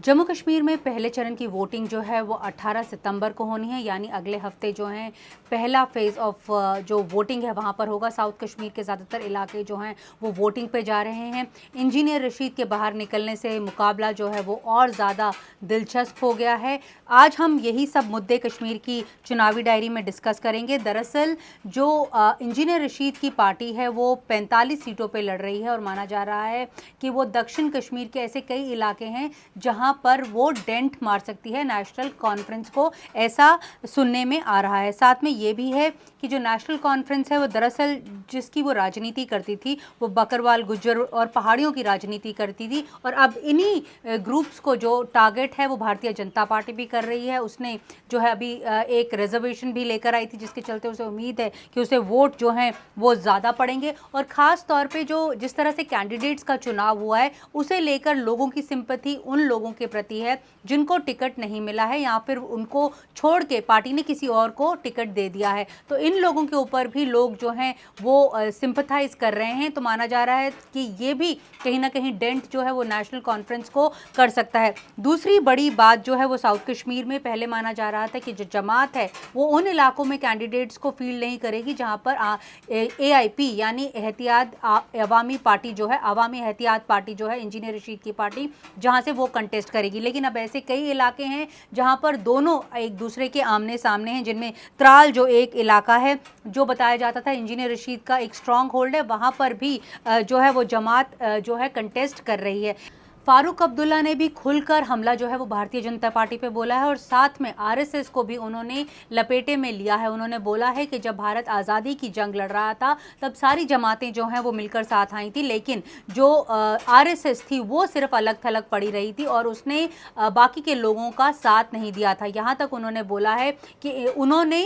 जम्मू कश्मीर में पहले चरण की वोटिंग जो है वो 18 सितंबर को होनी है, यानी अगले हफ्ते जो है पहला फेज़ ऑफ जो वोटिंग है वहाँ पर होगा। साउथ कश्मीर के ज़्यादातर इलाके जो हैं वो वोटिंग पे जा रहे हैं। इंजीनियर रशीद के बाहर निकलने से मुकाबला जो है वो और ज़्यादा दिलचस्प हो गया है। आज हम यही सब मुद्दे कश्मीर की चुनावी डायरी में डिस्कस करेंगे। दरअसल जो इंजीनियर रशीद की पार्टी है वो 45 सीटों पर लड़ रही है और माना जा रहा है कि वो दक्षिण कश्मीर के ऐसे कई इलाके हैं जहाँ पर वो डेंट मार सकती है नेशनल कॉन्फ्रेंस को, ऐसा सुनने में आ रहा है। साथ में ये भी है कि जो नेशनल कॉन्फ्रेंस है वो दरअसल जिसकी वो राजनीति करती थी वो बकरवाल, गुज्जर और पहाड़ियों की राजनीति करती थी, और अब इन्हीं ग्रुप्स को जो टारगेट है वो भारतीय जनता पार्टी भी कर रही है। उसने जो है अभी एक रिजर्वेशन भी लेकर आई थी, जिसके चलते उसे उम्मीद है कि उसे वोट जो हैं वो ज़्यादा पड़ेंगे। और ख़ास तौर पे जो जिस तरह से कैंडिडेट्स का चुनाव हुआ है उसे लेकर लोगों की सिंपैथी उन लोगों के प्रति है जिनको टिकट नहीं मिला है या फिर उनको छोड़ के पार्टी ने किसी और को टिकट दे दिया है। तो इन लोगों के ऊपर भी लोग जो हैं वो सिंपथाइज कर रहे हैं। तो माना जा रहा है कि ये भी कहीं ना कहीं डेंट जो है वो नेशनल कॉन्फ्रेंस को कर सकता है। दूसरी बड़ी बात जो है वो साउथ कश्मीर में पहले माना जा रहा था कि जो जमात है वो उन इलाकों में कैंडिडेट्स को फील्ड नहीं करेगी जहां पर AIP यानी एहतियात अवामी पार्टी जो है, अवामी एहतियात पार्टी जो है इंजीनियर रशीद की पार्टी, जहां से वो कंटेस्ट करेगी। लेकिन अब ऐसे कई इलाके हैं जहां पर दोनों एक दूसरे के आमने सामने हैं, जिनमें त्राल जो एक इलाका है जो बताया जाता था इंजीनियर रशीद का एक स्ट्रॉन्ग होल्ड है, वहां पर भी जो है वो जमात जो है कंटेस्ट कर रही है। फारूक अब्दुल्ला ने भी खुलकर हमला जो है वो भारतीय जनता पार्टी पे बोला है और साथ में RSS को भी उन्होंने लपेटे में लिया है। उन्होंने बोला है कि जब भारत आज़ादी की जंग लड़ रहा था तब सारी जमातें जो हैं वो मिलकर साथ आई थी, लेकिन जो RSS थी वो सिर्फ अलग थलग पड़ी रही थी और उसने बाकी के लोगों का साथ नहीं दिया था। यहाँ तक उन्होंने बोला है कि उन्होंने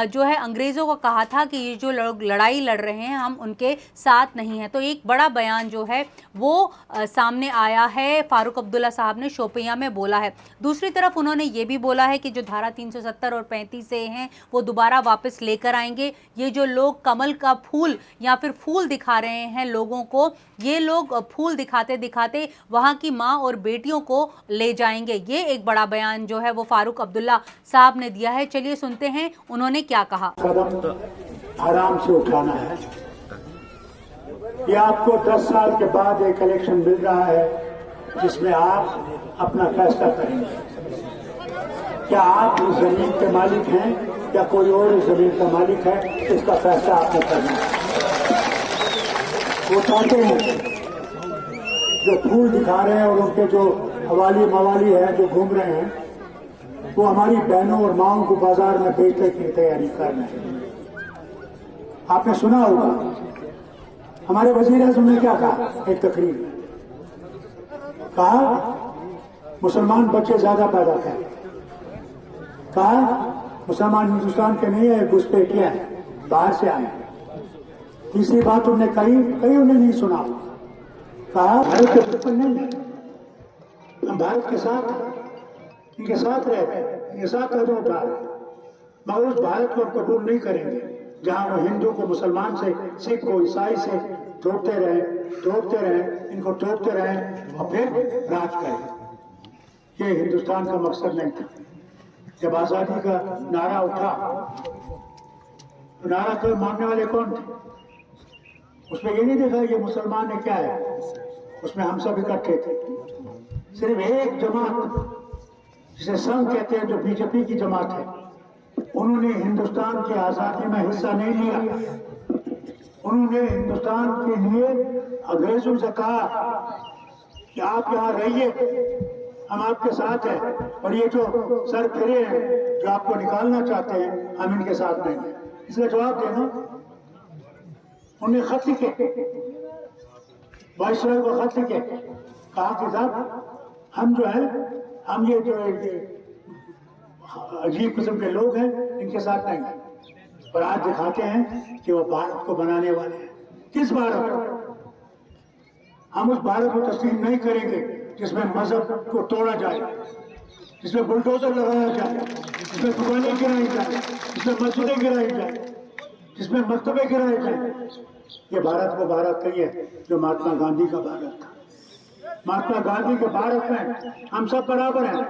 जो है अंग्रेज़ों को कहा था कि ये जो लोग लड़ाई लड़ रहे हैं हम उनके साथ नहीं हैं। तो एक बड़ा बयान जो है वो सामने आया है, फारूक अब्दुल्ला साहब ने शोपियां में बोला है। दूसरी तरफ उन्होंने ये भी बोला है कि जो धारा 370 और 35 से हैं वो दोबारा वापस लेकर आएंगे। ये जो लोग कमल का फूल या फिर फूल दिखा रहे हैं लोगों को, ये लोग फूल दिखाते दिखाते वहां की माँ और बेटियों को ले जाएंगे। ये एक बड़ा बयान जो है वो फारूक अब्दुल्ला साहब ने दिया है। चलिए सुनते हैं उन्होंने क्या कहा। कदम आराम से उठाना है। ये आपको 10 साल के बाद एक इलेक्शन मिल रहा है जिसमें आप अपना फैसला करेंगे। क्या आप इस जमीन के मालिक हैं या कोई और इस जमीन का मालिक है, इसका फैसला आपने करना है। वो चाहते हैं जो फूल दिखा रहे हैं और उनके जो हवाली मवाली है जो घूम रहे हैं वो हमारी बहनों और माओं को बाजार में बेचने की तैयारी कर रहे हैं। आपने सुना होगा हमारे वज़ीर-ए-आज़म ने क्या कहा एक तकरीर में, कहा मुसलमान बच्चे ज्यादा पैदा करें, कहा मुसलमान हिंदुस्तान के नहीं है, घुसपैठिया है, बाहर से आए। तीसरी बात उन्होंने कही उन्हें नहीं सुना, कहा भारत के बिल्कुल नहीं, हम भारत के साथ इनके साथ रह रहे हैं, इनके साथ कदम उठा रहे हैं, मगर उस भारत को हम कबूल नहीं करेंगे जहां वो हिंदू को मुसलमान से, सिख को ईसाई से जोड़ते रहे, इनको तोड़ते रहे और फिर राज करें। ये हिंदुस्तान का मकसद नहीं था। जब आजादी का नारा उठा तो नारा को मानने वाले कौन थे? उसमें ये नहीं देखा ये मुसलमान है क्या है, उसमें हम सब इकट्ठे थे। सिर्फ एक जमात जिसे संघ कहते हैं जो BJP की जमात है, उन्होंने हिंदुस्तान की आजादी में हिस्सा नहीं लिया। उन्होंने हिंदुस्तान के लिए अंग्रेजों से कहा कि आप यहाँ रहिए, हम आपके साथ हैं, और ये जो सर फिरे हैं जो आपको निकालना चाहते हैं हम इनके साथ नहीं हैं। इसका जवाब देना। उन्हें खत लिखे, वाइसरॉय को खत लिखे, कहा कि साहब हम जो है हम ये जो अजीब किस्म के लोग हैं इनके साथ नहीं हैं। और आज दिखाते हैं कि वो भारत को बनाने वाले हैं। किस भारत को? हम उस भारत को तस्लीम नहीं करेंगे जिसमें मजहब को तोड़ा जाए, जिसमें बुलडोजर लगाया जाए, जिसमें दुकानें गिराई जाए, जिसमें मस्जिदें गिराई जाए, जिसमें मकतबे गिराए जाए। ये भारत वो भारत नहीं है जो महात्मा गांधी का भारत था। महात्मा गांधी के भारत में हम सब बराबर हैं।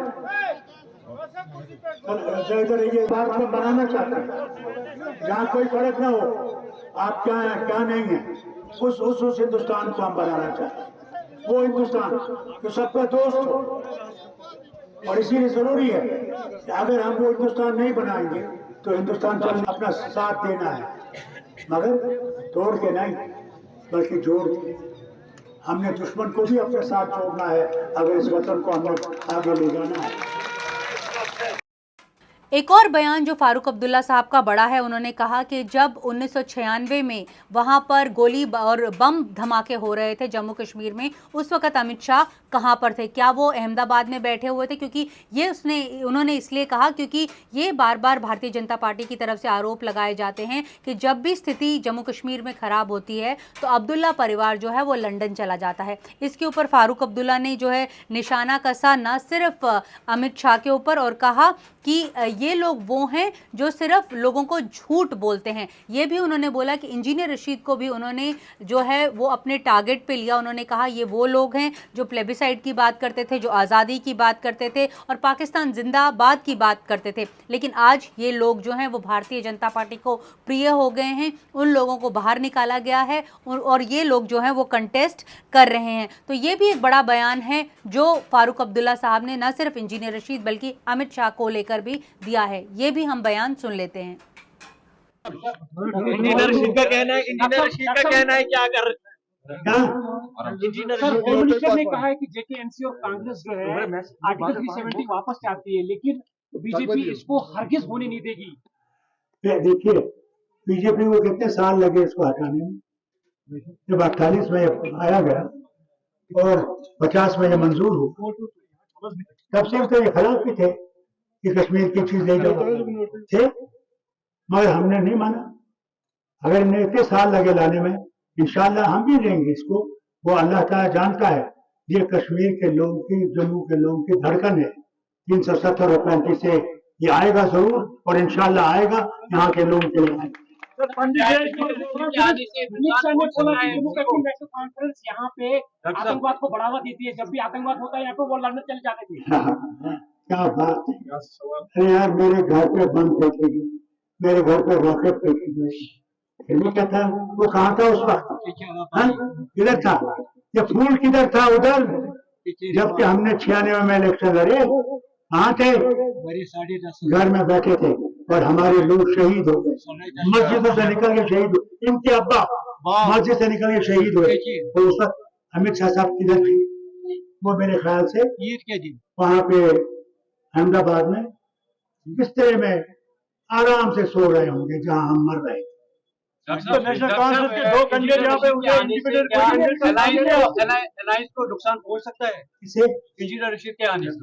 इधर ये भारत को बनाना चाहते हैं जहाँ कोई फर्क ना हो, आप क्या हैं क्या नहीं है, उस हिंदुस्तान को हम बनाना चाहते हैं। वो हिंदुस्तान जो सबका दोस्त हो, और इसीलिए जरूरी है कि अगर हम वो हिंदुस्तान नहीं बनाएंगे तो हिंदुस्तान को अपना साथ देना है, मगर तोड़ के नहीं बल्कि जोड़ के। हमने दुश्मन को भी अपने साथ जोड़ना है अगर इस वतन को हमें आगे ले जाना है। एक और बयान जो फारूक अब्दुल्ला साहब का बड़ा है, उन्होंने कहा कि जब 1996 में वहां पर गोली और बम धमाके हो रहे थे जम्मू कश्मीर में, उस वक्त अमित शाह कहां पर थे? क्या वो अहमदाबाद में बैठे हुए थे? क्योंकि ये उन्होंने इसलिए कहा क्योंकि ये बार बार भारतीय जनता पार्टी की तरफ से आरोप लगाए जाते हैं कि जब भी स्थिति जम्मू कश्मीर में खराब होती है तो अब्दुल्ला परिवार जो है वो लंदन चला जाता है। इसके ऊपर फारूक अब्दुल्ला ने जो है निशाना कसा न सिर्फ अमित शाह के ऊपर और कहा कि ये लोग वो हैं जो सिर्फ लोगों को झूठ बोलते हैं। ये भी उन्होंने बोला कि इंजीनियर रशीद को भी उन्होंने जो है वो अपने टारगेट पे लिया। उन्होंने कहा ये वो लोग हैं जो प्लेबिसाइड की बात करते थे, जो आज़ादी की बात करते थे और पाकिस्तान जिंदाबाद की बात करते थे, लेकिन आज ये लोग जो हैं वो भारतीय जनता पार्टी को प्रिय हो गए हैं। उन लोगों को बाहर निकाला गया है और ये लोग जो हैं वो कंटेस्ट कर रहे हैं। तो ये भी एक बड़ा बयान है जो फारूक अब्दुल्ला साहब ने न सिर्फ इंजीनियर रशीद बल्कि अमित शाह को लेकर भी दिया है। ये भी हम बयान सुन लेते हैं। इंजीनियर रशीद का कहना है क्या कर इंजीनियर होम मिनिस्टर ने कहा है कि जेकेएमसी और कांग्रेस जो है आर्टिकल 370 वापस चाहती है, लेकिन बीजेपी इसको हरगिज होने नहीं देगी। देखिए बीजेपी को कितने साल लगे इसको हटाने में। जब 48 में आया गया और 50 में मंजूर हुआ, तब से तो ये खिलाफ भी थे कि कश्मीर की चीज ले जाओ थे, मगर हमने नहीं माना। अगर इन्हें इतने साल लगे लाने में, इंशाल्लाह हम भी लेंगे इसको। वो अल्लाह ताला जानता है ये कश्मीर के लोगों की, जम्मू के लोगों की धड़कन है। 370 और 35 से ये आएगा जरूर और इंशाल्लाह आएगा, यहाँ के लोगों के लिए आएगा। कॉन्फ्रेंस यहाँ पे आतंकवाद को बढ़ावा देती है, जब भी आतंकवाद होता है यहाँ पे वो लड़ने चले जाते थे। क्या बात है, अरे यार मेरे घर पे बम फेंकेगी, मेरे घर पे रॉकेट फेंकेगी, फिर भी क्या था? वो कहाँ था उस वक्त? किधर था? ये फूल किधर था? उधर। जबकि हमने 96 में इलेक्शन लड़े, कहाँ थे? घर में बैठे थे और हमारे लोग शहीद हो गए, मस्जिदों से निकल के शहीद हुए। इनके अब्बा मस्जिद से निकल के शहीद हुए। तो उस वक्त अमित शाह साहब किधर थे? वो मेरे ख्याल से वहां पे अहमदाबाद में बिस्तर में आराम से सो रहे होंगे जहां हम मर रहे। नेशनल कांग्रेस के 2 कैंडिडेट यहाँ पे अलायंस को नुकसान पहुंच सकता है इसे इंजीनियर रशीद के आने से।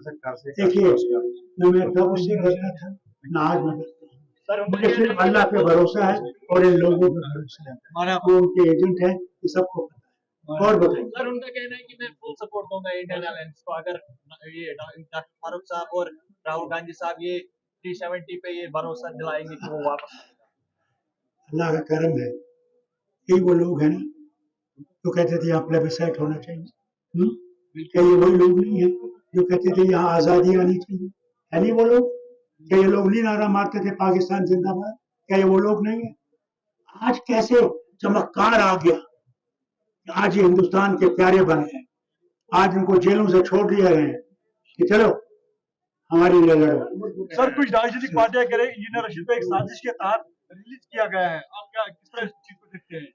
देखिए मैं कब उससे करना था ना, आज मैं करता हूँ। मुझे सिर्फ अल्लाह पे भरोसा है और इन लोगों पे भरोसा है, वो उनके एजेंट है, ये सबको पता है। और बताइए सर, उनका कहना है कि मैं फुल सपोर्ट दूंगा इंडियन अलायंस को अगर ये डॉक्टर फारूक साहब और राहुल गांधी साहब ये 370 पे ये भरोसा दिलाएंगे कि वो वापस। अल्लाह का करम है कि वो लोग हैं ना तो कहते थे यहाँ प्लेबिसाइट होना चाहिए। क्या ये वही लोग नहीं है जो कहते थे यहाँ आजादी आनी चाहिए? है नहीं वो लोग? क्या ये लोग नहीं नारा मारते थे पाकिस्तान जिंदाबाद? क्या ये वो लोग नहीं है? आज कैसे चमत्कार आ गया, आज ये हिंदुस्तान के प्यारे बने हैं, आज उनको जेलों से छोड़ दिया गए हैं कि चलो हमारी लिए लड़ो। सर, कुछ राजनीतिक पार्टियां कह रही इंजीनियर रशीद को एक साजिश के तहत रिलीज किया गया है, आप क्या किस तरह इस चीज को देखते हैं?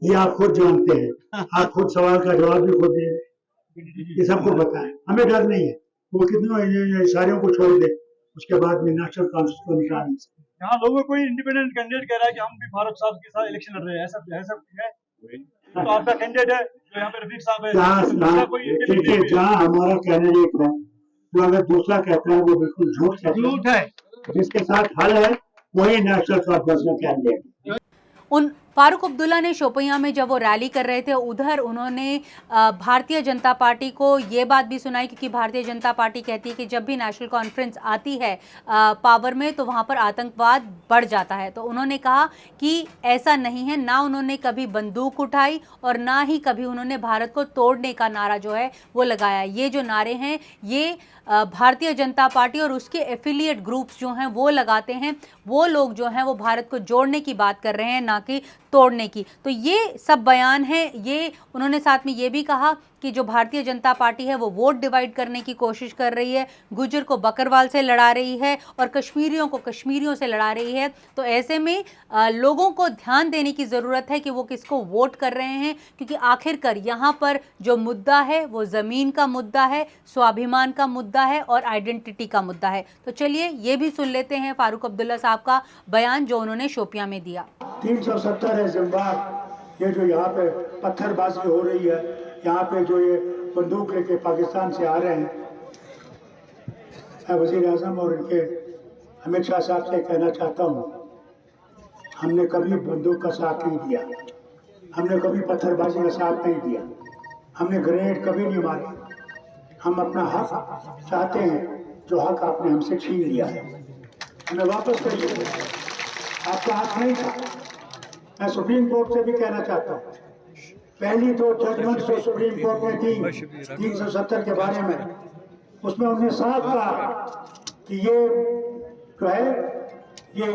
ये आप खुद जानते हैं, आप खुद सवाल का जवाब भी खुद दे, ये सबको पता है, हमें डर नहीं है। वो कितने सारियों को छोड़ दे, उसके बाद में नेशनल कांग्रेस को निकाल नहीं सकते। यहाँ लोगों कोई इंडिपेंडेंट कैंडिडेट कह रहा है कि हम भी फारूक साहब के साथ इलेक्शन लड़ रहे हैं, ऐसा है? तो आपका कैंडिडेट है जो यहाँ पे रफीक साहब है, देखिए जहाँ हमारा कैंडिडेट है तो अगर दूसरा कहता है वो बिल्कुल झूठ है। जिसके साथ हल है वही नेशनल कांफ्रेंस का कैंडिडेट। उन फारूक अब्दुल्ला ने शोपियां में जब वो रैली कर रहे थे उधर उन्होंने भारतीय जनता पार्टी को ये बात भी सुनाई, क्योंकि भारतीय जनता पार्टी कहती है कि जब भी नेशनल कॉन्फ्रेंस आती है पावर में तो वहाँ पर आतंकवाद बढ़ जाता है। तो उन्होंने कहा कि ऐसा नहीं है, ना उन्होंने कभी बंदूक उठाई और ना ही कभी उन्होंने भारत को तोड़ने का नारा जो है वो लगाया। ये जो नारे हैं ये भारतीय जनता पार्टी और उसके एफिलिएट ग्रुप्स जो हैं वो लगाते हैं। वो लोग जो हैं वो भारत को जोड़ने की बात कर रहे हैं, ना कि तोड़ने की। तो ये सब बयान है। ये उन्होंने साथ में ये भी कहा कि जो भारतीय जनता पार्टी है वो वोट डिवाइड करने की कोशिश कर रही है, गुजर को बकरवाल से लड़ा रही है और कश्मीरियों को कश्मीरियों से लड़ा रही है। तो ऐसे में लोगों को ध्यान देने की ज़रूरत है कि वो किसको वोट कर रहे हैं, क्योंकि आखिरकार यहाँ पर जो मुद्दा है वो ज़मीन का मुद्दा है, स्वाभिमान का मुद्दा है और आइडेंटिटी का मुद्दा है। तो चलिए ये भी सुन लेते हैं फारूक अब्दुल्ला साहब का बयान जो उन्होंने शोपियां में दिया। 370 है जिम्बाब, ये जो यहाँ पे पत्थरबाजी हो रही है, यहाँ पे जो ये बंदूक लेके पाकिस्तान से आ रहे हैं, मैं वज़ीर आज़म और इनके अमित शाह साहब से कहना चाहता हूँ, हमने कभी बंदूक का साथ नहीं दिया, हमने कभी पत्थरबाजी का साथ नहीं दिया, हमने ग्रेनेड कभी नहीं मारे। हम अपना हक चाहते हैं, जो हक आपने हमसे छीन लिया है हमें वापस करिए। आपका हक नहीं था। मैं सुप्रीम कोर्ट से भी कहना चाहता हूँ, पहली तो जजमेंट जो सुप्रीम कोर्ट में थी 370 के बारे में, उसमें उन्होंने साफ कहा कि ये जो है ये